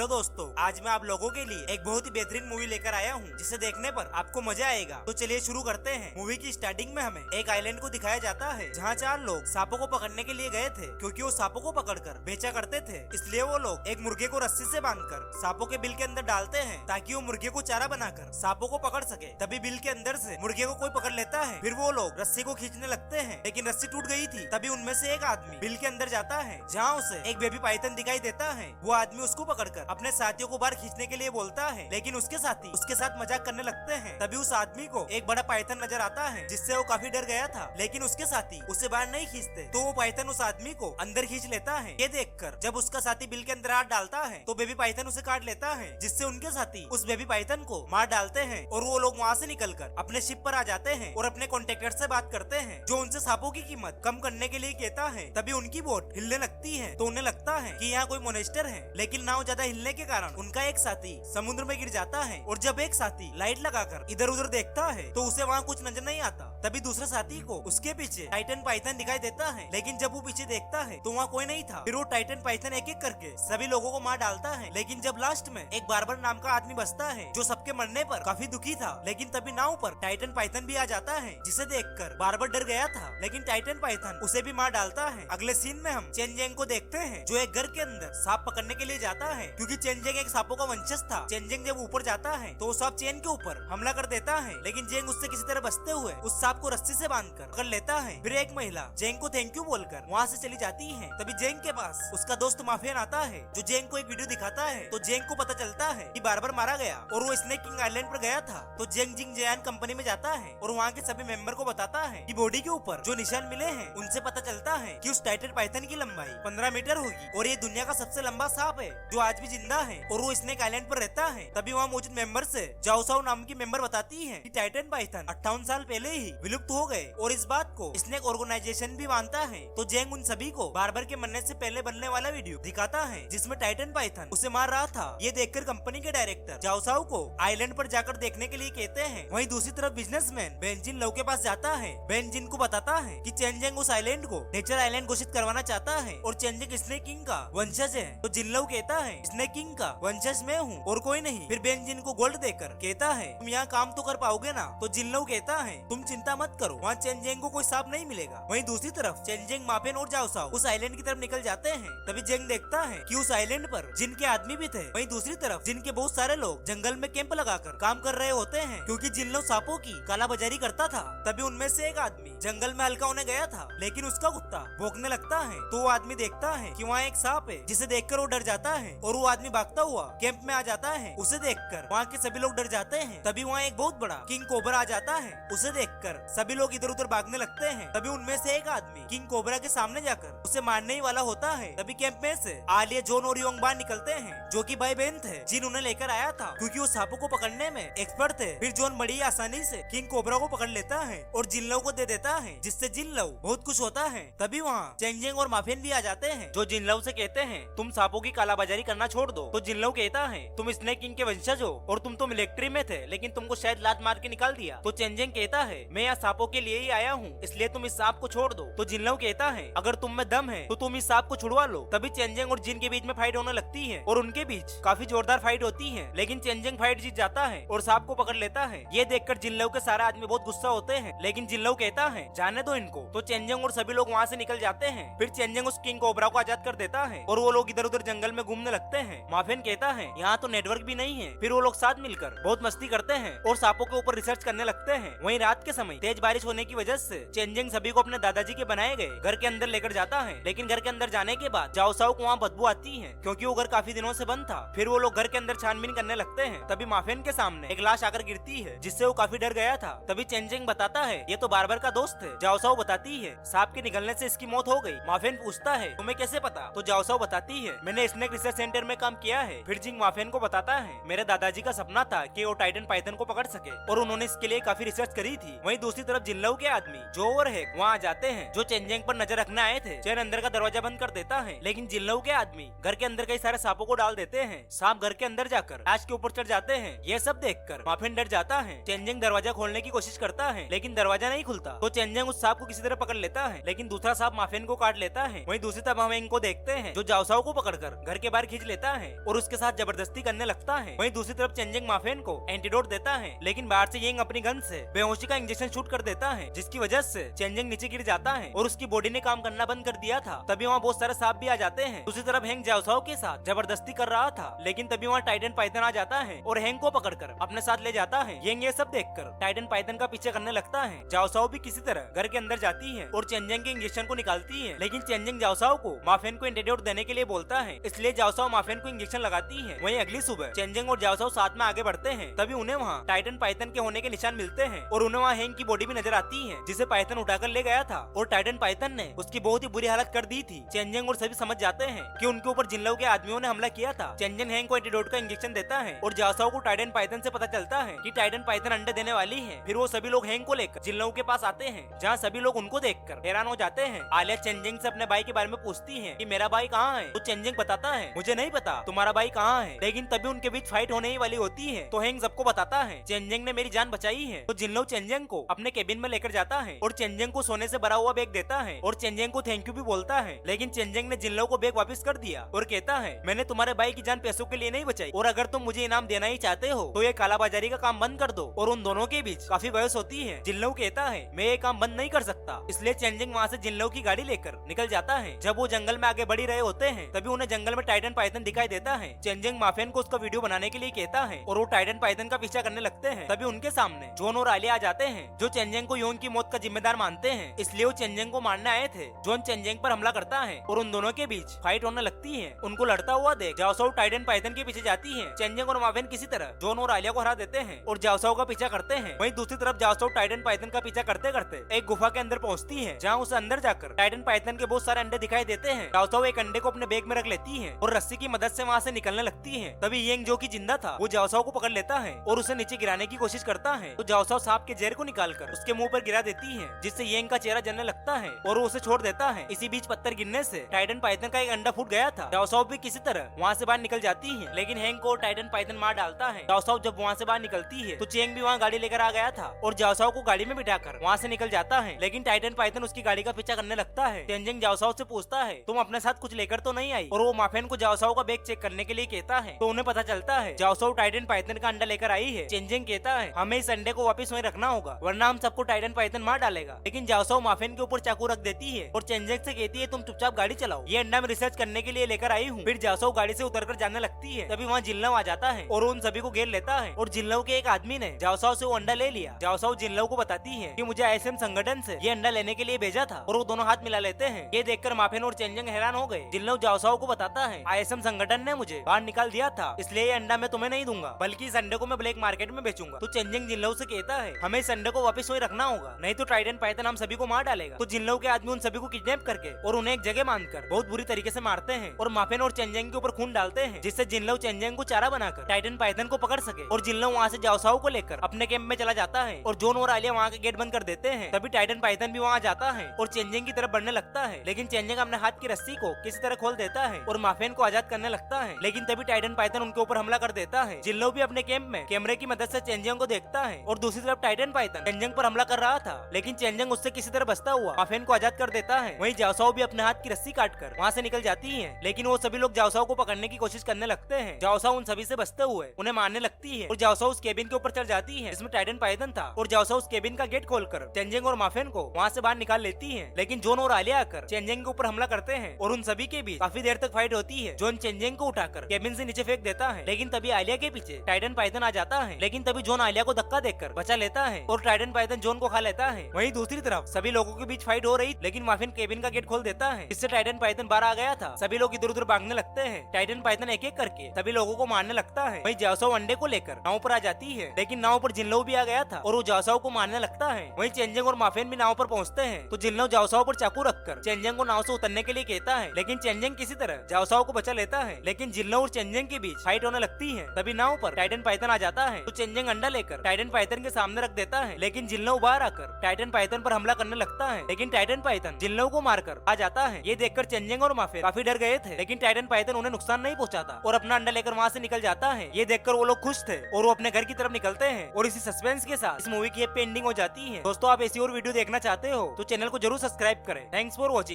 Hello दोस्तों, आज मैं आप लोगों के लिए एक बहुत ही बेहतरीन मूवी लेकर आया हूँ जिसे देखने पर आपको मजा आएगा। तो चलिए शुरू करते हैं। मूवी की स्टार्टिंग में हमें एक आइलैंड को दिखाया जाता है जहाँ 4 लोग सांपों को पकड़ने के लिए गए थे, क्योंकि वो सांपों को पकड़कर बेचा करते थे। इसलिए वो लोग एक मुर्गे को रस्सी से बांधकर सांपों के बिल के अंदर डालते हैं ताकि वो मुर्गे को चारा बनाकर सांपों को पकड़ सके। तभी बिल के अंदर से मुर्गे को कोई पकड़ लेता है। फिर वो लोग रस्सी को खींचने लगते हैं, लेकिन रस्सी टूट गई थी। तभी उनमें से एक आदमी बिल के अंदर जाता है जहाँ उसे एक बेबी पाइथन दिखाई देता है। वो आदमी उसको पकड़कर अपने साथियों को बाहर खींचने के लिए बोलता है, लेकिन उसके साथी उसके साथ मजाक करने लगते हैं। तभी उस आदमी को एक बड़ा पाइथन नजर आता है जिससे वो काफी डर गया था, लेकिन उसके साथी उसे बाहर नहीं खींचते। तो वो पाइथन उस आदमी को अंदर खींच लेता है। ये देखकर जब उसका साथी बिल के अंदर हाथ डालता है तो बेबी पाइथन उसे काट लेता है, जिससे उनके साथी उस बेबी पाइथन को मार डालते हैं। और वो लोग वहाँ से निकलकर अपने शिप पर आ जाते हैं और अपने कॉन्ट्रैक्टर से बात करते हैं जो उनसे सांपों की कीमत कम करने के लिए कहता है। तभी उनकी बोट हिलने लगती है तो उन्हें लगता है कि यहाँ कोई मोनेस्टर है, लेकिन नाव ज्यादा हिलने के कारण उनका एक साथी समुद्र में गिर जाता है। और जब एक साथी लाइट लगाकर इधर उधर देखता है तो उसे वहाँ कुछ नजर नहीं आता। तभी दूसरे साथी को उसके पीछे टाइटन पाइथन दिखाई देता है, लेकिन जब वो पीछे देखता है तो वहाँ कोई नहीं था। फिर वो टाइटन पाइथन एक एक करके सभी लोगों को मार डालता है, लेकिन जब लास्ट में एक बार्बर नाम का आदमी बचता है जो सबके मरने पर काफी दुखी था। लेकिन तभी नाव पर टाइटन पाइथन भी आ जाता है, जिसे देखकर बार्बर डर गया था, लेकिन टाइटन पाइथन उसे भी मार डालता है। अगले सीन में हम चेन जेंग को देखते हैं जो एक घर के अंदर सांप पकड़ने के लिए जाता है, क्योंकि चेन जेंग एक सांपों का वंशज था। चेन जेंग जब ऊपर जाता है तो सांप चेन के ऊपर हमला कर देता है, लेकिन जेंग उससे किसी तरह बचते हुए उस सांप को रस्सी से बांधकर पकड़ लेता है। फिर एक महिला जेंग को थैंक यू बोलकर वहाँ से चली जाती है। तभी जेंग के पास उसका दोस्त माफियन आता है जो जेंग को एक वीडियो दिखाता है। तो जेंग को पता चलता है कि बार्बर मारा गया और वो स्नेक किंग आइलैंड पर गया था। तो जेंग जिंग जयान कंपनी में जाता है और वहाँ के सभी मेंबर को बताता है कि बॉडी के ऊपर जो निशान मिले हैं उनसे पता चलता है कि उस टाइटन पाइथन की लंबाई 15 मीटर होगी और ये दुनिया का सबसे लंबा सांप है जो आज भी जिंदा है और वो स्नेक आइलैंड पर रहता है। तभी वहाँ मौजूद मेंबर से जाओ साओ नाम की मेंबर बताती है कि टाइटन पाइथन 58 साल पहले ही विलुप्त हो गए और इस बात को स्नेक ऑर्गेनाइजेशन भी मानता है। तो जेंग उन सभी को बार्बर के मरने से पहले बनने वाला वीडियो दिखाता है जिसमें टाइटन पाइथन उसे मार रहा था। ये देखकर कंपनी के डायरेक्टर जाओ साओ को आइलैंड पर जाकर देखने के लिए कहते हैं। वहीं दूसरी तरफ बिजनेसमैन बेंजिन लव के पास जाता है। बेंजिन को बताता है कि चेनजेंग उस आइलैंड को नेचर आइलैंड घोषित करवाना चाहता है और चेनजेंग स्नेक किंग का वंशज है। तो जिनलव कहता है स्नेक किंग का वंशज मैं हूँ और कोई नहीं। फिर बेंजिन को गोल्ड देकर कहता है तुम यहाँ काम तो कर पाओगे ना। तो जिनलव कहता है तुम चिंता मत करो, वहाँ चेनजेंग को कोई सांप नहीं मिलेगा। वहीं दूसरी तरफ चेनजेंग माफियन और जाओ साओ उस आइलैंड की तरफ निकल जाते हैं। तभी जेंग देखता है कि उस आइलैंड पर जिन के आदमी भी थे। वहीं दूसरी तरफ जिन के बहुत सारे लोग जंगल में कैंप लगाकर काम कर रहे होते हैं, क्योंकि जिनलव सांपों की कालाबाजारी करता था। तभी उनमें से एक आदमी जंगल में हल्का होने गया था, लेकिन उसका कुत्ता भौंकने लगता है। तो वो आदमी देखता है कि वहाँ एक सांप है, जिसे देखकर वो डर जाता है और वो आदमी भागता हुआ कैंप में आ जाता है। उसे देखकर वहाँ के सभी लोग डर जाते हैं। तभी वहाँ एक बहुत बड़ा किंग कोबरा आ जाता है। उसे देखकर सभी लोग इधर उधर भागने लगते हैं। तभी उनमें से एक आदमी किंग कोबरा के सामने जाकर उसे मारने ही वाला होता है। तभी कैंप में से आलिया जॉन और योंग बाहर निकलते हैं, जो कि भाई बहन थे जिन उन्हें लेकर आया था, क्योंकि वो सांपों को पकड़ने में एक्सपर्ट थे। फिर जॉन बड़ी आसानी से किंग कोबरा को पकड़ लेता है और जिनलव को दे देता है, जिससे जिनलव बहुत खुश होता है। तभी वहाँ चेंगजेंग और माफियन भी आ जाते हैं, जो जिनलव से कहते हैं तुम सांपों की कालाबाजारी करना छोड़ दो। तो जिनलव कहता है तुम स्नेक किंग के वंशज हो और तुम तो मिलिट्री में थे, लेकिन तुमको शायद लात मार के निकाल दिया। तो चेंगजेंग कहता है मैं यहाँ सांपों के लिए ही आया हूँ, इसलिए तुम इस सांप को छोड़ दो। तो जिनलव कहता है अगर तुम में दम है तो तुम इस सांप को छुड़वा लो। तभी चेंगजेंग और जिन के बीच में फाइट होने लगती है और उनके बीच काफी जोरदार फाइट होती है, लेकिन चेंगजेंग फाइट जीत जाता है और सांप को पकड़ लेता है। ये देखकर जिनलव के सारे आदमी बहुत गुस्सा होते हैं, लेकिन जिनलव कहता है जाने दो इनको। तो चेंगजेंग और सभी लोग वहाँ से निकल जाते हैं। फिर चेंगजेंग उस किंग कोबरा को आजाद कर देता है और वो लोग इधर उधर जंगल में घूमने लगते हैं। माफियन कहता है यहाँ तो नेटवर्क भी नहीं है। फिर वो लोग साथ मिलकर बहुत मस्ती करते हैं और सांपों के ऊपर रिसर्च करने लगते हैं। वहीं रात के समय तेज बारिश होने की वजह से चेंगजेंग सभी को अपने दादाजी के बनाए गए घर के अंदर लेकर जाता है, लेकिन घर के अंदर जाने के बाद जाओ साओ को वहाँ बदबू आती है, क्योंकि वो घर काफी दिनों से बंद था। फिर वो लोग घर के अंदर छानबीन करने लगते हैं। तभी माफियन के सामने एक लाश आकर गिरती है, जिससे वो काफी डर गया था। तभी चेंगजेंग बताता है ये तो बार्बर का दोस्त है। जाओ साओ बताती है सांप के निकलने से इसकी मौत हो गई। माफियन पूछता है तुम्हें कैसे पता? तो जाओ साओ बताती है मैंने स्नेक रिसर्च सेंटर में काम किया है। फिर जिंग माफियन को बताता है मेरे दादाजी का सपना था कि वो टाइटन पाइथन को पकड़ सके और उन्होंने इसके लिए काफी रिसर्च करी थी। वहीं दूसरी तरफ जिनलऊ के आदमी जो और है वहाँ आ जाते हैं, जो चेंजिंग पर नजर रखने आए थे। चैन अंदर का दरवाजा बंद कर देता है, लेकिन जिनलऊ के आदमी घर के अंदर कई सारे सांपों को डाल देते हैं। सांप घर के अंदर जाकर लाश के ऊपर चढ़ जाते हैं। यह सब देखकर माफिन डर जाता है। चेंजिंग दरवाजा खोलने की कोशिश करता है, लेकिन दरवाजा नहीं खुलता। तो चेंजिंग उस सांप को किसी तरह पकड़ लेता है, लेकिन दूसरा सांप माफिन को काट लेता है। वहीं दूसरी तरफ हम इनको देखते हैं, जो जाओसाओ को पकड़कर घर के बाहर खींच लेता है और उसके साथ जबरदस्ती करने लगता है। वहीं दूसरी तरफ चेंजिंग माफिन को एंटीडोट देता है, लेकिन बाहर से येंग अपनी गन से बेहोशी का इंजेक्शन शूट कर देता है, जिसकी वजह से चेंजिंग नीचे गिर जाता है और उसकी बॉडी ने काम करना बंद कर दिया था। तभी वहाँ बहुत सारे सांप भी आ जाते हैं। दूसरी तरफ हैंग जाओसाओ के साथ जबरदस्ती कर रहा था, लेकिन तभी वहाँ टाइटन पाइथन आ जाता है और हैंग को पकड़कर अपने साथ ले जाता है। येंग ये सब देखकर टाइटन पाइथन का पीछे करने लगता है। जाओसाओ भी किसी तरह घर के अंदर जाती है और चेंजिंग के इंजेक्शन को निकालती है, लेकिन चेंजिंग जाओसाओ को माफिन को एंटीडोट देने के लिए बोलता है, इसलिए जाओसाओ माफिन को इंजेक्शन लगाती है। वहीं अगली सुबह चेंजिंग और जाओसाओ साथ में आगे बढ़ते हैं। तभी उन्हें वहाँ टाइटन पाइथन के होने के निशान मिलते हैं और उन्हें वहाँ हैंग की बॉडी भी नजर आती है, जिसे पाइथन उठाकर ले गया था और टाइटन पाइथन ने उसकी बहुत ही बुरी हालत कर दी थी। चेंजिंग और सभी समझ जाते हैं कि उनके ऊपर जिनलऊ के आदमियों ने हमला किया था। चेंजिंग हैंग को एंटीडोट का इंजेक्शन देता है और जाओसाओ को टाइटन पाइथन से पता चलता है कि टाइटन पाइथन अंडे देने वाली है। फिर वो सभी लोग हैंग को लेकर जिनलऊ के पास आते हैं, जहाँ सभी लोग उनको देखकर हैरान हो जाते हैं। आलिया चेंजिंग से अपने भाई के बारे में पूछती है कि मेरा भाई कहाँ है। तो चेंजिंग बताता है मुझे नहीं पता तुम्हारा भाई कहाँ है, लेकिन तभी उनके बीच फाइट होने ही वाली होती है। तो हैंग सबको बताता है चेंजिंग ने मेरी जान बचाई है। तो जिनलऊ चेंजिंग को अपने केबिन में लेकर जाता है और चेंजिंग को सोने से भरा हुआ बैग देता है और चेंजिंग को थैंक यू भी बोलता है, लेकिन चेंजिंग ने जिनलऊ को बैग वापस कर दिया और कहता है मैंने तुम्हारे भाई की जान पैसों के लिए नहीं बचाई, और अगर तुम मुझे इनाम देना ही चाहते हो तो ये कालाबाजारी का काम बंद कर दो। और उन दोनों के बीच काफी बहस होती है। जिनलऊ कहता है मैं ये काम बंद नहीं कर सकता, इसलिए चेंजिंग वहाँ से जिनलऊ की गाड़ी लेकर निकल जाता है। जब वो जंगल में आगे बढ़ी रहे होते हैं, तभी उन्हें जंगल में टाइटन पाइथन दिखाई देता है। चेंजिंग माफिन को उसका वीडियो बनाने के लिए कहता है और वो टाइटन पाइथन का पीछा करने लगते हैं। तभी उनके सामने जॉन और आलिया आ जाते हैं, जो चेंजिंग को योंग की मौत का जिम्मेदार मानते हैं, इसलिए वो चेंजिंग को मारने आए थे। जॉन चेंजिंग पर हमला करता है और उन दोनों के बीच फाइट होने लगती है। उनको लड़ता हुआ देख जाओसाओ टाइटन पाइथन के पीछे जाती है। चेंजिंग और माफिन किसी तरह जॉन और आलिया को हरा देते हैं और जाओसाओ का पीछा करते हैं। वहीं दूसरी तरफ जाओसाओ टाइटन पाइथन का पीछा करते करते एक गुफा के अंदर पहुंचती है, जहां उसे अंदर जाकर टाइटन पाइथन के बहुत सारे अंडे दिखाई देते हैं। जाओसाओ एक अंडे को अपने बैग में रख लेती है और रस्सी की मदद से वहां से निकलने लगती है। तभी येंग जो कि जिंदा था वो जाओसाओ को पकड़ लेता है और उसे नीचे गिराने की कोशिश करता है। तो जाओसाओ सांप के जहर को निकालकर उसके मुंह पर गिरा देती है, जिससे येंग का चेहरा जलने लगता है और वो उसे छोड़ देता है। इसी बीच पत्थर गिरने से टाइटन पाइथन का एक अंडा फूट गया था। जाओसाओ भी किसी तरह वहाँ से बाहर निकल जाती है, लेकिन हैंग को टाइटन पाइथन मार डालता है। जाओसाओ जब वहाँ से बाहर निकलती है तो चेंग भी वहाँ गाड़ी लेकर आ गया था और जाओसाओ को गाड़ी में बिठाकर वहाँ से निकल जाता है, लेकिन टाइटन पाइथन उसकी गाड़ी का पीछा करने लगता है। चेंजिंग जाओसाओ से पूछता है तुम अपने साथ कुछ लेकर तो नहीं आई, और वो माफिन को जाओसाओ का बैग चेक करने के लिए कहता है। तो उन्हें पता चलता है जाओसाओ टाइटन पाइथन का अंडा लेकर आई है। चेंजिंग कहता है हमें इस अंडे को वापस वहीं रखना होगा, वरना हम सबको टाइटन पाइथन मार डालेगा। लेकिन जाओसाओ माफिन के ऊपर चाकू रख देती है और चेंजिंग से कहती है तुम चुपचाप गाड़ी चलाओ, ये अंडा मैं रिसर्च करने के लिए लेकर आई हूँ। फिर जाओसाओ गाड़ी से उतरकर जाने लगती है। तभी वहाँ जिनलऊ आ जाता है और उन सभी को घेर लेता है और जिनलऊ के एक आदमी ने जाओसाओ से वो अंडा ले लिया। जाओसाओ जिनलऊ को बताती है कि मुझे आईएसएम संगठन से ये अंडा लेने के लिए भेजा था और वो दोनों हाथ मिला लेते हैं। ये देखकर माफिन और चेंजिंग हैरान हो गए। जिनलऊ जाओसाओ को बताता है आईएसएम संगठन ने मुझे बाहर निकाल दिया था, इसलिए ये अंडा मैं तुम्हें नहीं दूंगा, बल्कि इस अंडे को मैं ब्लैक मार्केट में बेचूंगा। तो चेंजिंग जिनलऊ से कहता है हमें इस अंडे को वापस वहीं रखना होगा, नहीं तो टाइटन पाइथन हम सभी को मार डालेगा। तो जिनलऊ के आदमी उन सभी को किडनैप करके और उन्हें एक जगह बांधकर बहुत बुरी तरीके से मारते हैं और माफिन और चेंजिंग के ऊपर खून डालते हैं, जिससे जिनलऊ चेंजिंग को चारा बनाकर टाइटन पाइथन को पकड़ सके। और जिनलऊ वहाँ से जाओसाओ को लेकर अपने कैंप में चला जाता है और जॉन और आलिया वहाँ के गेट बंद कर देते हैं। तभी टाइटन पाइथन भी वहाँ जाता है और चेंजिंग की तरफ बढ़ने लगता है, लेकिन चेंजिंग अपने हाथ की रस्सी को किसी तरह खोल देता है और माफिन को आजाद करने लगता है। लेकिन तभी टाइटन पाइथन उनके ऊपर हमला कर देता है। जिनलऊ भी अपने कैंप में कैमरे की मदद से चेंजिंग को देखता है और दूसरी तरफ टाइटन पाइथन चेंजिंग पर हमला कर रहा था, लेकिन चेंजिंग उससे किसी तरह बचता हुआ माफिन को आजाद कर देता है। वहीं जाओसाओ भी अपने हाथ की रस्सी काटकर वहाँ से निकल जाती है, लेकिन वो सभी लोग जाओसाओ को पकड़ने की कोशिश करने लगते हैं। जाओसाओ उन सभी से बचते हुए उन्हें मारने लगती है और जाओसाओ उस केबिन के ऊपर चढ़ जाती है जिसमें टाइटन पाइथन था और जाओसाओ उस केबिन का गेट खोलकर चेंजिंग और माफिन को वहाँ से बाहर निकाल लेती है। लेकिन जॉन और आलिया आकर चेंजिंग के ऊपर हमला करते हैं और उन सभी के बीच काफी देर तक फाइट होती है। जॉन चेंजिंग को उठाकर केबिन से नीचे फेंक देता है, लेकिन तभी आलिया के पीछे टाइटन पाइथन आ जाता है, लेकिन तभी जॉन आलिया को धक्का देकर बचा लेता है और टाइटन पाइथन जॉन को खा लेता है। वहीं दूसरी तरफ सभी लोगों के बीच फाइट हो रही, लेकिन माफिन केबिन का गेट खोल देता है, जिससे टाइटन पाइथन बाहर आ गया था। सभी लोग इधर उधर भागने लगते हैं। टाइटन पाइथन एक एक करके सभी लोगों को मारने लगता है। वहीं जाओसाओ अंडे को लेकर नाव पर आ जाती है, लेकिन नाव पर जिनलऊ भी आ गया था और वो जाओसाओ को मारने लगता है। वहीं चेंजिंग और माफिन भी नाव पर पहुंचते हैं, तो जिनलऊ जाओसाओ पर चाकू रखकर चेंजिंग को नाव से उतरने के लिए कहता है, लेकिन चेंजिंग किसी तरह जाओसाओ को बचा लेता है। लेकिन जिनलऊ और चेंजिंग के बीच फाइट होने लगती है। तभी नाव पर टाइटन पाइथन आ जाता है, तो चेंजिंग अंडा लेकर टाइटन पाइथन के सामने रख देता है, लेकिन जिनलो बाहर आकर टाइटन पाइथन पर हमला करने लगता है, लेकिन टाइटन पाइथन जिनलो को मारकर आ जाता है। ये देखकर चेंजिंग और माफिया काफी डर गए थे, लेकिन टाइटन पाइथन उन्हें नुकसान नहीं पहुंचाता और अपना अंडा लेकर वहाँ से निकल जाता है। ये देखकर वो लोग खुश थे और वो अपने घर की तरफ निकलते हैं और इसी सस्पेंस के साथ इस मूवी की एंडिंग हो जाती है। दोस्तों, आप ऐसी और वीडियो देखना चाहते हो तो चैनल को जरूर सब्सक्राइब करें। Thanks for watching.